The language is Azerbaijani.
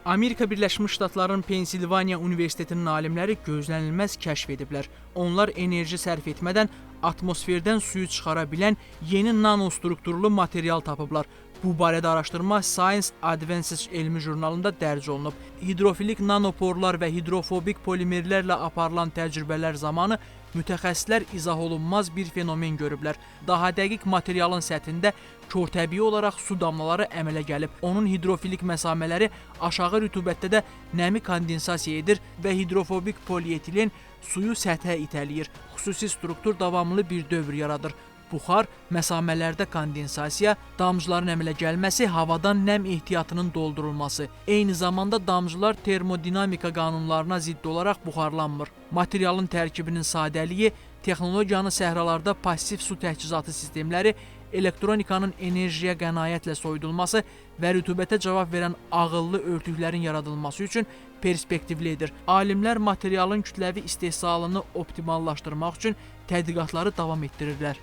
Amerika Birləşmiş Ştatlarının Pensilvaniya Universitetinin alimləri gözlənilməz kəşf ediblər. Onlar enerji sərf etmədən atmosferdən suyu çıxara bilən yeni nanostrukturlu material tapıblar. Bu barədə araşdırma Science Advances elmi jurnalında dərc olunub. Hidrofilik nanoporlar və hidrofobik polimerlərlə aparılan təcrübələr zamanı mütəxəssislər izah olunmaz bir fenomen görüblər. Daha dəqiq materialın səthində körtəbii olaraq su damlaları əmələ gəlib. Onun hidrofilik məsamələri aşağı rütubətdə də nəmi kondensasiya edir və hidrofobik polietilen suyu səthə itələyir. Xüsusi struktur davamlı bir dövr yaradır. Buxar, məsamələrdə kondensasiya, damcıların əmələ gəlməsi, havadan nəm ehtiyatının doldurulması. Eyni zamanda damcılar termodinamika qanunlarına zidd olaraq buxarlanmır. Materialın tərkibinin sadəliyi, texnologiyanı səhralarda passiv su təchizatı sistemləri, elektronikanın enerjiyə qənaətlə soyudulması və rütubətə cavab verən ağıllı örtüklərin yaradılması üçün perspektivlidir. Alimlər materialın kütləvi istehsalını optimallaşdırmaq üçün tədqiqatları davam etdirirlər.